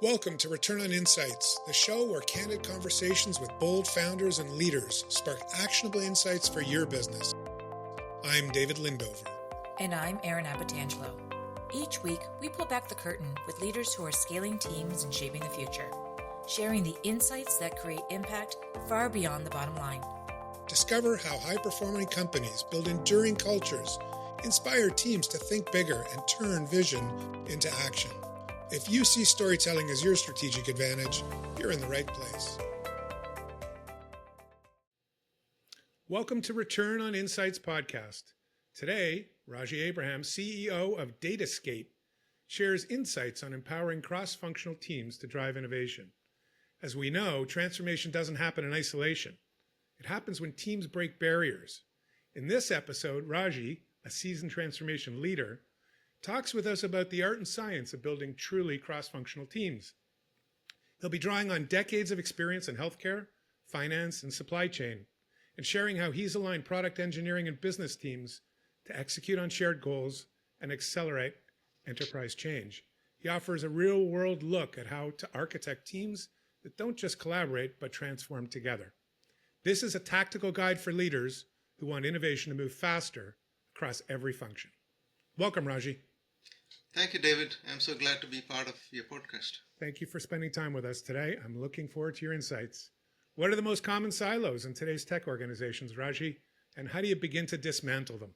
Welcome to Return on Insights, the show where candid conversations with bold founders and leaders spark actionable insights for your business. I'm David Lindover. And I'm Erin Abatangelo. Each week, we pull back the curtain with leaders who are scaling teams and shaping the future, sharing the insights that create impact far beyond the bottom line. Discover how high-performing companies build enduring cultures, inspire teams to think bigger, and turn vision into action. If you see storytelling as your strategic advantage, you're in the right place. Welcome to Return on Insights podcast. Today, Raji Abraham, CEO of Datascape, shares insights on empowering cross-functional teams to drive innovation. As we know, transformation doesn't happen in isolation. It happens when teams break barriers. In this episode, Raji, a seasoned transformation leader, talks with us about the art and science of building truly cross-functional teams. He'll be drawing on decades of experience in healthcare, finance, and supply chain, and sharing how he's aligned product engineering and business teams to execute on shared goals and accelerate enterprise change. He offers a real-world look at how to architect teams that don't just collaborate, but transform together. This is a tactical guide for leaders who want innovation to move faster across every function. Welcome, Raji. Thank you, David. I'm so glad to be part of your podcast. Thank you for spending time with us today. I'm looking forward to your insights. What are the most common silos in today's tech organizations, Raji, and how do you begin to dismantle them?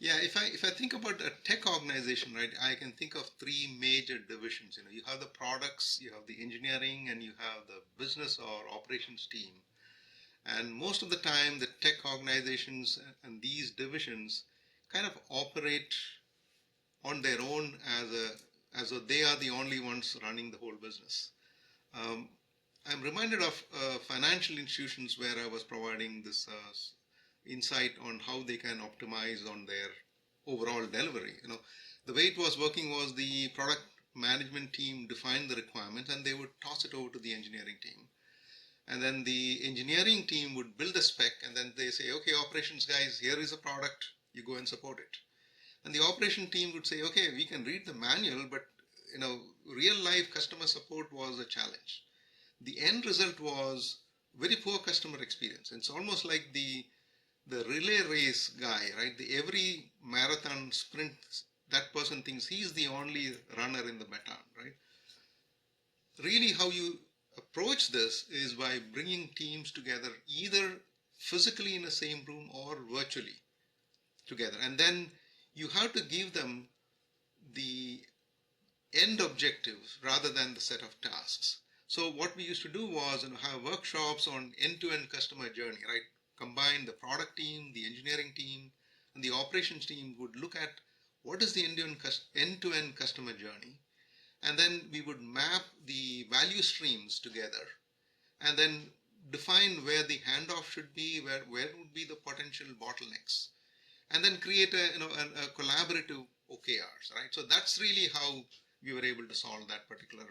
Yeah, if I think about a tech organization, right, I can think of three major divisions. You have the products, you have the engineering, and you have the business or operations team. And most of the time, the tech organizations and these divisions kind of operate on their own as though they are the only ones running the whole business. I'm reminded of financial institutions where I was providing this insight on how they can optimize on their overall delivery. The way it was working was the product management team defined the requirements and they would toss it over to the engineering team. And then the engineering team would build a spec and then they say, okay, operations guys, here is a product, you go and support it. And the operation team would say, okay, we can read the manual, but real life customer support was a challenge. The end result was very poor customer experience. It's almost like the relay race guy, right? Every marathon sprint, that person thinks he's the only runner in the baton, right? Really how you approach this is by bringing teams together either physically in the same room or virtually together. And then you have to give them the end objectives rather than the set of tasks. So what we used to do was have workshops on end-to-end customer journey, right? Combine the product team, the engineering team, and the operations team would look at what is the end-to-end customer journey. And then we would map the value streams together and then define where the handoff should be, where would be the potential bottlenecks. And then create a collaborative OKRs, right? So that's really how we were able to solve that particular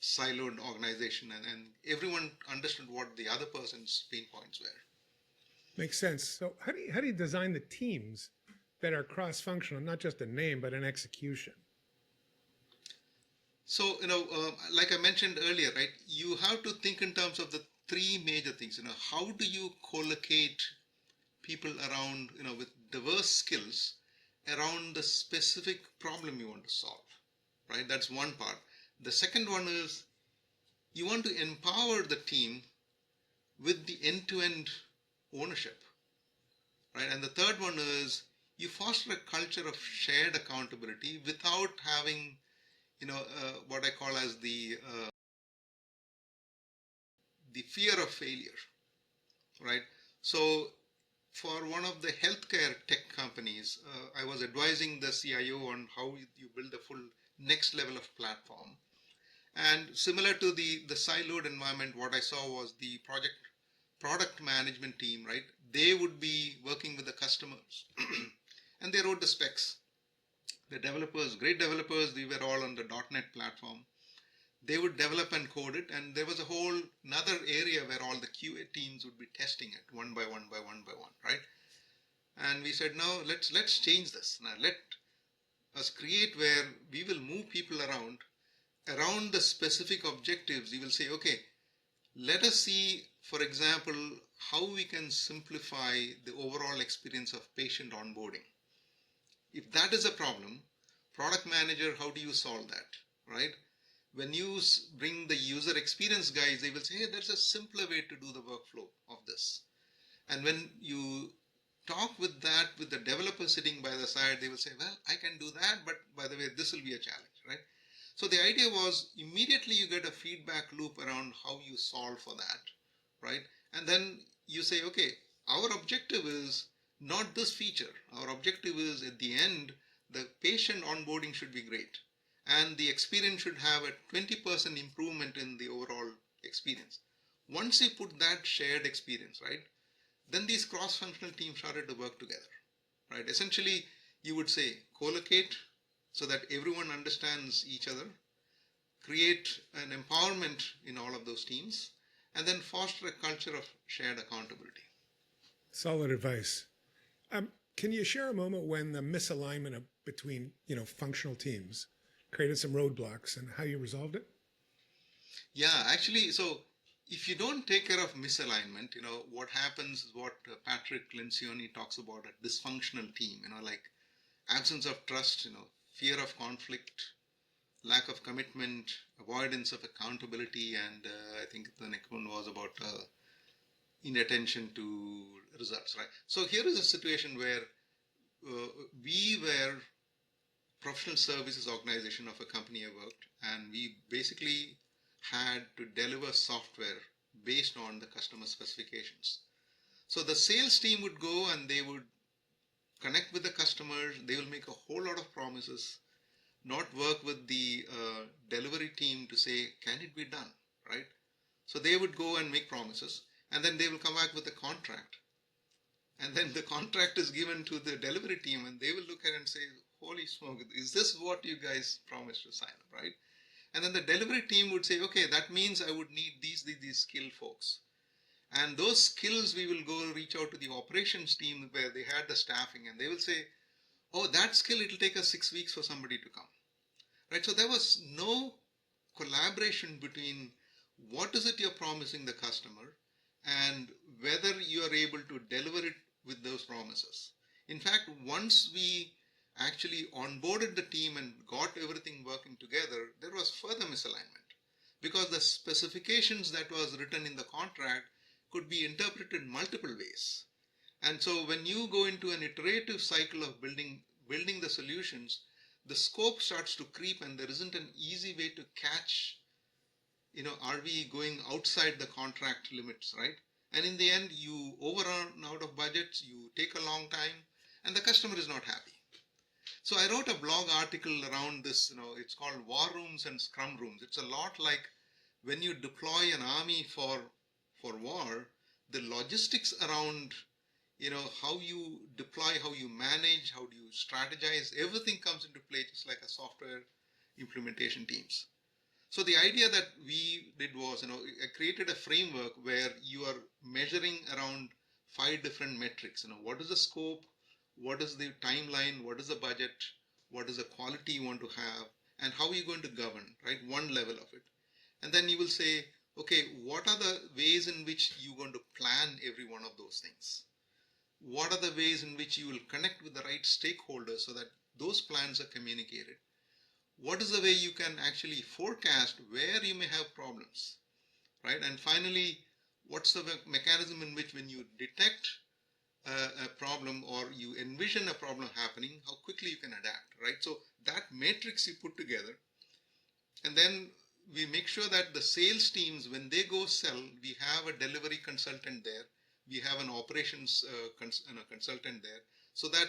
siloed organization and everyone understood what the other person's pain points were. Makes sense. So how do you design the teams that are cross-functional, not just a name, but an execution? So, like I mentioned earlier, right, you have to think in terms of the three major things. How do you collocate people around, with diverse skills around the specific problem you want to solve, right? That's one part. The second one is you want to empower the team with the end-to-end ownership, right? And the third one is you foster a culture of shared accountability without having, what I call as the fear of failure, right? So for one of the healthcare tech companies, I was advising the CIO on how you build a full next level of platform. And similar to the siloed environment, what I saw was the product management team, right? They would be working with the customers and they wrote the specs. The developers, great developers, we were all on the .NET platform. They would develop and code it, and there was a whole another area where all the QA teams would be testing it one by one, right? And we said, no, let's change this. Now let us create where we will move people around around the specific objectives, you will say, okay, let us see, for example, how we can simplify the overall experience of patient onboarding. If that is a problem, product manager, how do you solve that, right? When you bring the user experience guys, they will say, hey, there's a simpler way to do the workflow of this. And when you talk with that, with the developer sitting by the side, they will say, well, I can do that, but by the way, this will be a challenge, right? So the idea was immediately you get a feedback loop around how you solve for that, right? And then you say, okay, our objective is not this feature. Our objective is at the end, the patient onboarding should be great. And the experience should have a 20% improvement in the overall experience. Once you put that shared experience, right, then these cross-functional teams started to work together, right? Essentially, you would say co-locate so that everyone understands each other, create an empowerment in all of those teams, and then foster a culture of shared accountability. Solid advice. Can you share a moment when the misalignment between functional teams created some roadblocks and how you resolved it? Yeah, actually, so if you don't take care of misalignment, what happens is what Patrick Lencioni talks about a dysfunctional team, like absence of trust, fear of conflict, lack of commitment, avoidance of accountability, and I think the next one was about inattention to results, right? So here is a situation where we were professional services organization of a company I worked, and we basically had to deliver software based on the customer specifications. So the sales team would go and they would connect with the customers. They will make a whole lot of promises, not work with the delivery team to say, can it be done, right? So they would go and make promises, and then they will come back with a contract. And then the contract is given to the delivery team, and they will look at it and say, holy smoke, is this what you guys promised to sign up, right? And then the delivery team would say, okay, that means I would need these skilled folks. And those skills, we will go reach out to the operations team where they had the staffing, and they will say, oh, that skill, it'll take us 6 weeks for somebody to come, right? So there was no collaboration between what is it you're promising the customer and whether you are able to deliver it with those promises. In fact, once we actually onboarded the team and got everything working together, there was further misalignment because the specifications that was written in the contract could be interpreted multiple ways. And so when you go into an iterative cycle of building the solutions, the scope starts to creep and there isn't an easy way to catch, are we going outside the contract limits, right? And in the end, you overrun out of budgets, you take a long time, and the customer is not happy. So I wrote a blog article around this, it's called War Rooms and Scrum Rooms. It's a lot like when you deploy an army for war, the logistics around, how you deploy, how you manage, how do you strategize, everything comes into play just like a software implementation teams. So the idea that we did was, I created a framework where you are measuring around 5 different metrics. What is the scope? What is the timeline? What is the budget? What is the quality you want to have? And how are you going to govern, right? One level of it. And then you will say, okay, what are the ways in which you're going to plan every one of those things? What are the ways in which you will connect with the right stakeholders so that those plans are communicated? What is the way you can actually forecast where you may have problems, right? And finally, what's the mechanism in which when you detect a problem or you envision a problem happening, how quickly you can adapt, right? So that matrix you put together, and then we make sure that the sales teams, when they go sell, we have a delivery consultant there, we have an operations consultant there, so that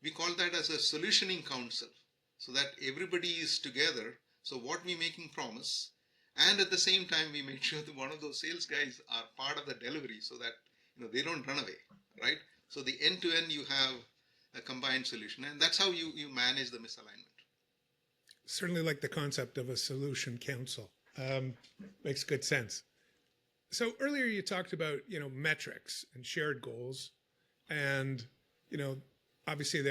we call that as a solutioning council, so that everybody is together. So what we making promise, and at the same time we make sure that one of those sales guys are part of the delivery, so that they don't run away, right? So the end to end you have a combined solution, and that's how you manage the misalignment. Certainly like the concept of a solution council. Makes good sense. So earlier you talked about, metrics and shared goals, and, obviously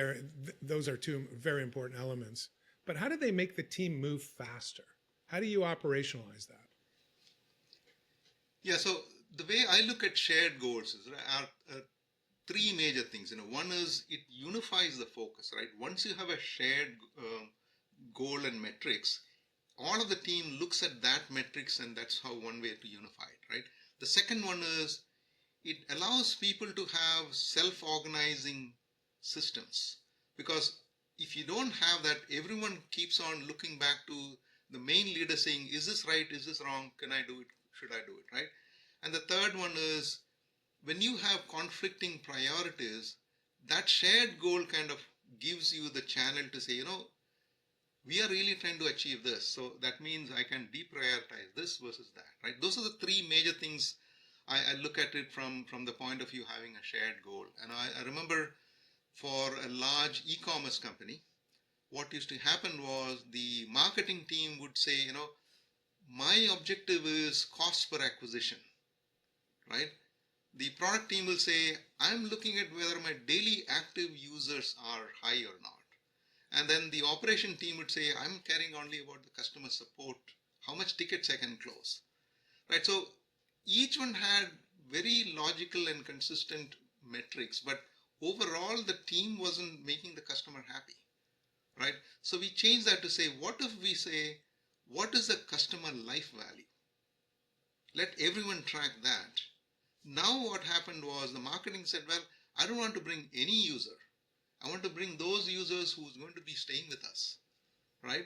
those are two very important elements. But how do they make the team move faster? How do you operationalize that? Yeah, so the way I look at shared goals is are three major things. One is it unifies the focus, right? Once you have a shared goal and metrics, all of the team looks at that metrics, and that's how one way to unify it, right? The second one is it allows people to have self-organizing systems, because if you don't have that, everyone keeps on looking back to the main leader saying, is this right, is this wrong, can I do it, should I do it, right? And the third one is when you have conflicting priorities, that shared goal kind of gives you the channel to say, we are really trying to achieve this, so that means I can deprioritize this versus that, right? Those are the three major things I look at it from the point of view having a shared goal. And I remember for a large e-commerce company, what used to happen was the marketing team would say, my objective is cost per acquisition, right? The product team will say, I'm looking at whether my daily active users are high or not. And then the operation team would say, I'm caring only about the customer support, how much tickets I can close, right? So each one had very logical and consistent metrics, but overall the team wasn't making the customer happy, right? So we changed that to say, what if we say, what is the customer life value? Let everyone track that. Now what happened was the marketing said, well, I don't want to bring any user. I want to bring those users who's going to be staying with us, right?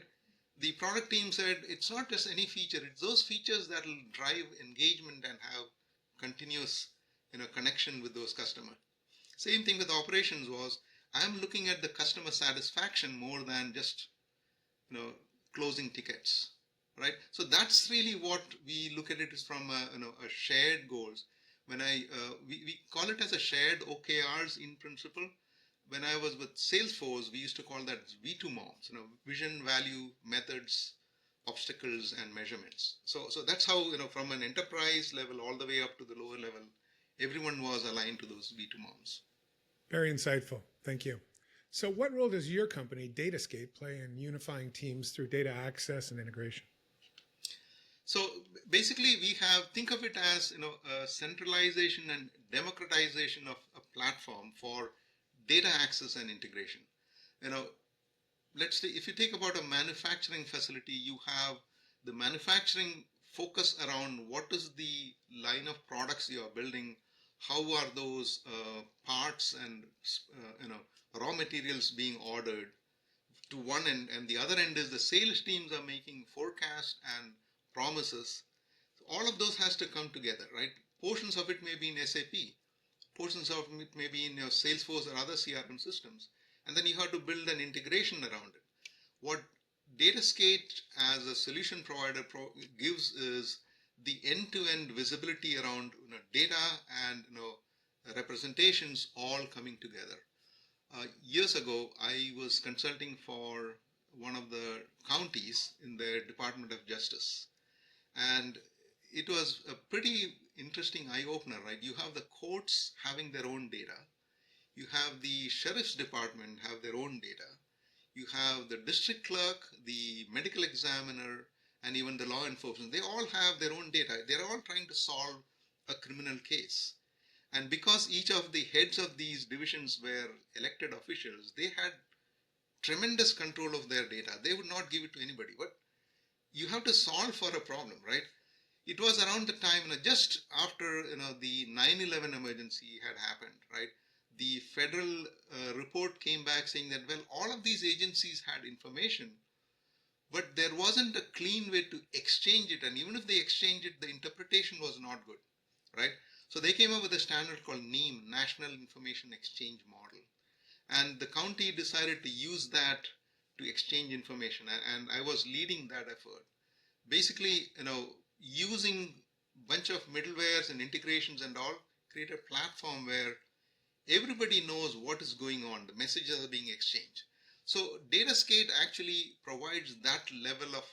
The product team said, it's not just any feature, it's those features that will drive engagement and have continuous, connection with those customers. Same thing with operations was, I'm looking at the customer satisfaction more than just, closing tickets, right? So that's really what we look at it is from a shared goals. When we call it as a shared OKRs in principle. When I was with Salesforce, we used to call that V2 MOMs, vision, value, methods, obstacles, and measurements. So that's how, from an enterprise level all the way up to the lower level, everyone was aligned to those V2 MOMs. Very insightful. Thank you. So what role does your company, Datascape, play in unifying teams through data access and integration? So basically think of it as, a centralization and democratization of a platform for data access and integration. Let's say if you take about a manufacturing facility, you have the manufacturing focus around what is the line of products you are building, how are those parts and raw materials being ordered to one end, and the other end is the sales teams are making forecasts and promises. All of those has to come together, right? Portions of it may be in SAP, portions of it may be in your Salesforce or other CRM systems, and then you have to build an integration around it. What Datascape as a solution provider gives is the end-to-end visibility around data and representations all coming together. Years ago, I was consulting for one of the counties in their Department of Justice, and it was a pretty interesting eye-opener, right? You have the courts having their own data. You have the sheriff's department have their own data. You have the district clerk, the medical examiner, and even the law enforcement. They all have their own data. They're all trying to solve a criminal case. And because each of the heads of these divisions were elected officials, they had tremendous control of their data. They would not give it to anybody. But you have to solve for a problem, right? It was around the time, just after the 9/11 emergency had happened, right? The federal report came back saying that, well, all of these agencies had information, but there wasn't a clean way to exchange it. And even if they exchanged it, the interpretation was not good, right? So they came up with a standard called NIEM, National Information Exchange Model. And the county decided to use that to exchange information. And I was leading that effort. Basically, using a bunch of middlewares and integrations and all, create a platform where everybody knows what is going on. The messages are being exchanged. So Datascape actually provides that level of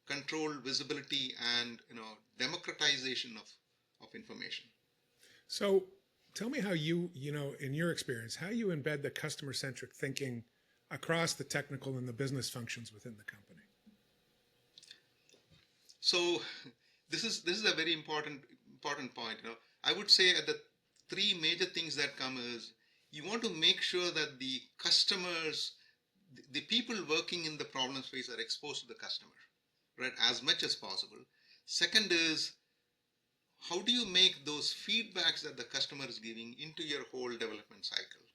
control, visibility, and democratization of information. So tell me how you in your experience, how you embed the customer-centric thinking across the technical and the business functions within the company. So this is a very important point. I would say at the three major things that come is you want to make sure that the customers, the people working in the problem space are exposed to the customer, right, as much as possible. Second is, how do you make those feedbacks that the customer is giving into your whole development cycle?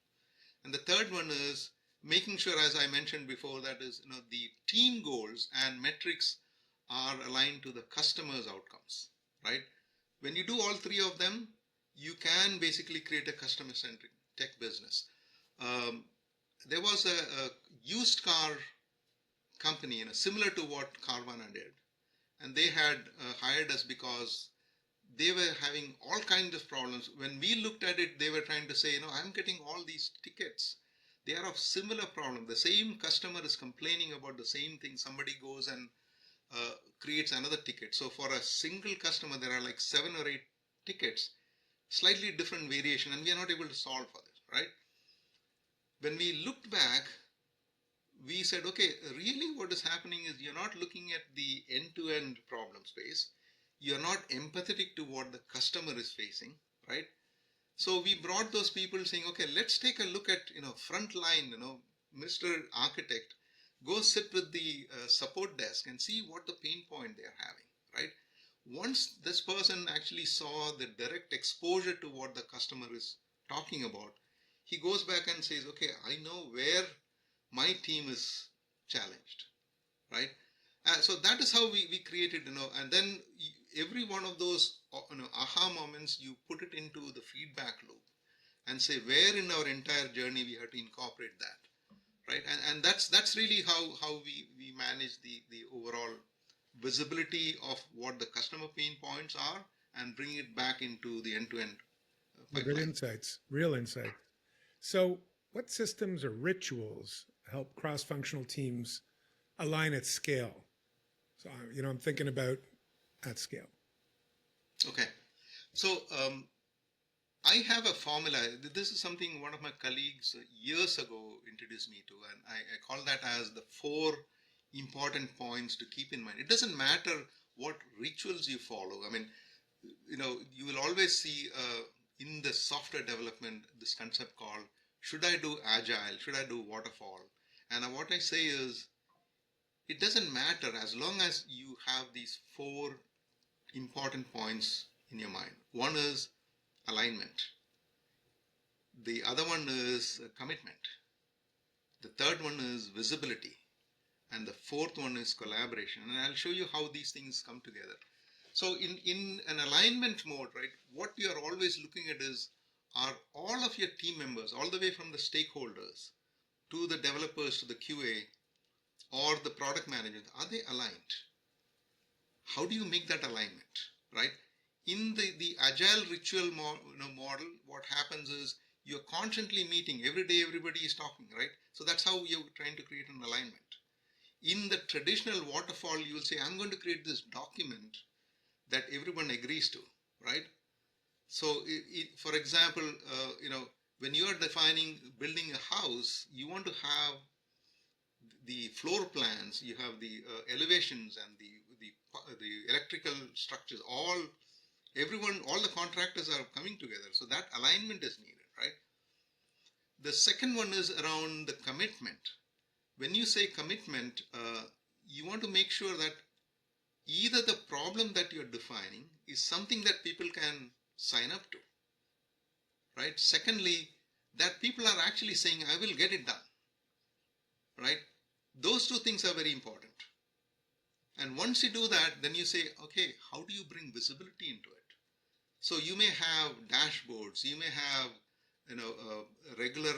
And the third one is making sure, as I mentioned before, that is, the team goals and metrics are aligned to the customer's outcomes, right? When you do all three of them, you can basically create a customer-centric tech business. There was a used car company, similar to what Carvana did, and they had hired us because they were having all kinds of problems. When we looked at it, they were trying to say, I'm getting all these tickets. They are of similar problem. The same customer is complaining about the same thing. Somebody goes and creates another ticket. So for a single customer, there are like 7 or 8 tickets, slightly different variation, and we are not able to solve for this, right? When we looked back, we said, okay, really what is happening is you're not looking at the end-to-end problem space. You're not empathetic to what the customer is facing, right? So we brought those people saying, okay, let's take a look at, frontline, Mr. Architect, go sit with the support desk and see what the pain point they are having, right? Once this person actually saw the direct exposure to what the customer is talking about, he goes back and says, okay, I know where my team is challenged, right? So that is how we created, and then every one of those, aha moments, you put it into the feedback loop and say where in our entire journey we have to incorporate that, right? And that's really how we manage the overall visibility of what the customer pain points are and bring it back into the end-to-end Good pipeline. insights, real insights. So, what systems or rituals help cross-functional teams align at scale? So, I'm thinking about at scale. Okay. So I have a formula. This is something one of my colleagues years ago introduced me to, and I call that as the 4 important points to keep in mind. It doesn't matter what rituals you follow. I mean, you will always see in the software development this concept called, should I do agile? Should I do waterfall? And what I say is, it doesn't matter as long as you have these 4 important points in your mind. One is alignment. The other one is commitment. The third one is visibility. And the fourth one is collaboration. And I'll show you how these things come together. So in an alignment mode, right, what you are always looking at is, are all of your team members, all the way from the stakeholders to the developers to the QA or the product managers, are they aligned? How do you make that alignment, right? In the agile ritual model, what happens is you're constantly meeting. Every day everybody is talking, right? So that's how you're trying to create an alignment. In the traditional waterfall, you will say, I'm going to create this document that everyone agrees to, right? So for example, when you are defining building a house, you want to have the floor plans, you have the elevations and the electrical structures, all the contractors are coming together. So that alignment is needed, right? The second one is around the commitment. When you say commitment, you want to make sure that either the problem that you're defining is something that people can sign up to, right? Secondly, that people are actually saying, I will get it done, right? Those 2 things are very important. And once you do that, then you say, okay, how do you bring visibility into it? So you may have dashboards, you may have regular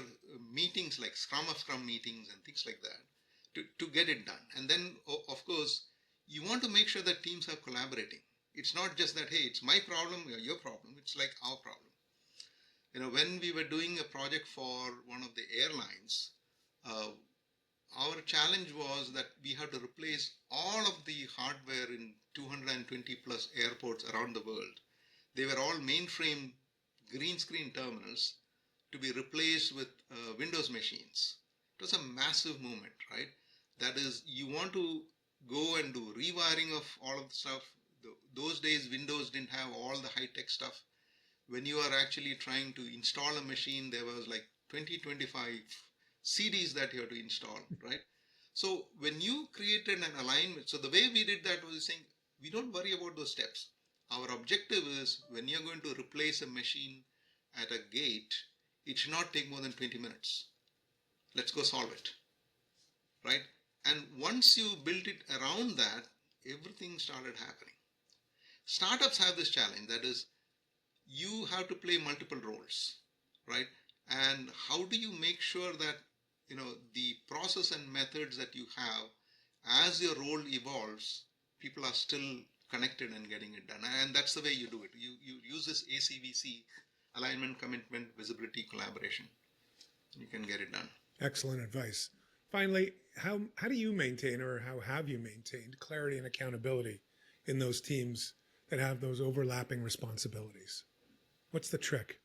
meetings like Scrum of Scrum meetings and things like that to get it done. And then, of course, you want to make sure that teams are collaborating. It's not just that, hey, it's my problem or your problem. It's like our problem. When we were doing a project for one of the airlines, our challenge was that we had to replace all of the hardware in 220 plus airports around the world. They were all mainframe green screen terminals to be replaced with Windows machines. It was a massive movement, right? That is, you want to go and do rewiring of all of the stuff. Those days, Windows didn't have all the high-tech stuff. When you are actually trying to install a machine, there was like 20, 25 CDs that you have to install, right? So when you created an alignment, so the way we did that was saying, we don't worry about those steps. Our objective is when you're going to replace a machine at a gate, it should not take more than 20 minutes. Let's go solve it, right? And once you built it around that, everything started happening. Startups have this challenge, that is, you have to play multiple roles, right? And how do you make sure that, the process and methods that you have, as your role evolves, people are still connected and getting it done. And that's the way you do it. You use this ACVC, alignment, commitment, visibility, collaboration. You can get it done. Excellent advice. Finally, how do you maintain, or how have you maintained, clarity and accountability in those teams that have those overlapping responsibilities? What's the trick?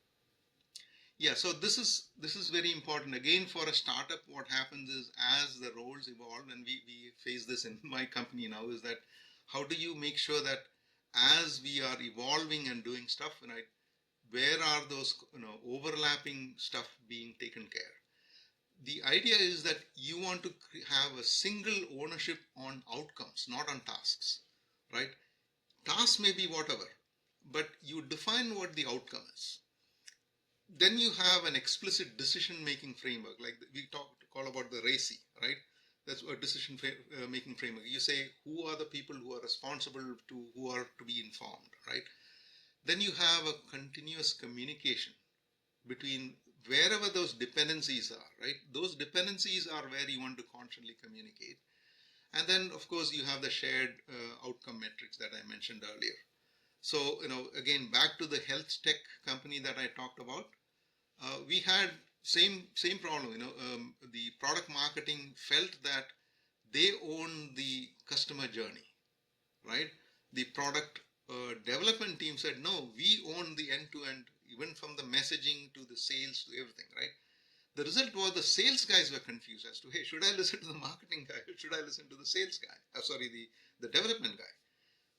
Yeah, so this is very important. Again, for a startup, what happens is as the roles evolve, and we face this in my company now, is that how do you make sure that as we are evolving and doing stuff, right, where are those overlapping stuff being taken care? The idea is that you want to have a single ownership on outcomes, not on tasks, right? Tasks may be whatever, but you define what the outcome is. Then you have an explicit decision-making framework, like we call about the RACI, right? That's a decision-making framework. You say, who are the people who are responsible who are to be informed, right? Then you have a continuous communication between wherever those dependencies are, right? Those dependencies are where you want to constantly communicate. And then, of course, you have the shared outcome metrics that I mentioned earlier. So, again, back to the health tech company that I talked about, we had same problem. The product marketing felt that they own the customer journey, right? The product development team said, no, we own the end-to-end, even from the messaging to the sales to everything, right? The result was the sales guys were confused as to, hey, should I listen to the marketing guy or should I listen to the sales guy? The development guy.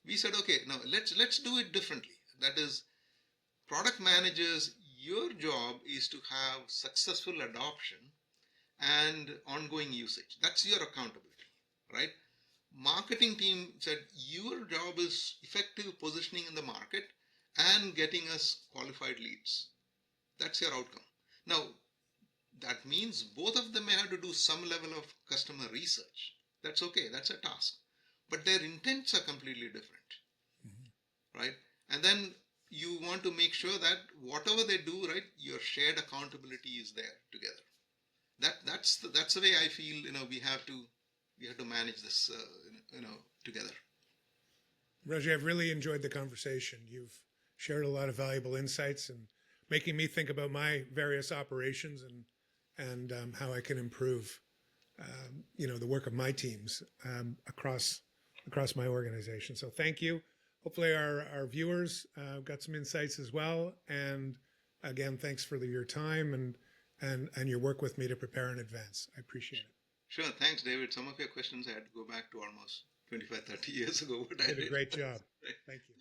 We said, okay, now let's do it differently. That is, product managers, your job is to have successful adoption and ongoing usage. That's your accountability, right? Marketing team said, your job is effective positioning in the market and getting us qualified leads. That's your outcome. Now, that means both of them may have to do some level of customer research. That's okay, that's a task. But their intents are completely different, right? And then you want to make sure that whatever they do, right, your shared accountability is there together. That's the way I feel. We have to manage this, together. Raji, I've really enjoyed the conversation. You've shared a lot of valuable insights and making me think about my various operations and how I can improve, the work of my teams across my organization. So thank you. Hopefully our viewers got some insights as well. And again, thanks for your time and your work with me to prepare in advance. I appreciate it. Sure. Thanks, David. Some of your questions I had to go back to almost 25, 30 years ago. You did a great job. Thank you.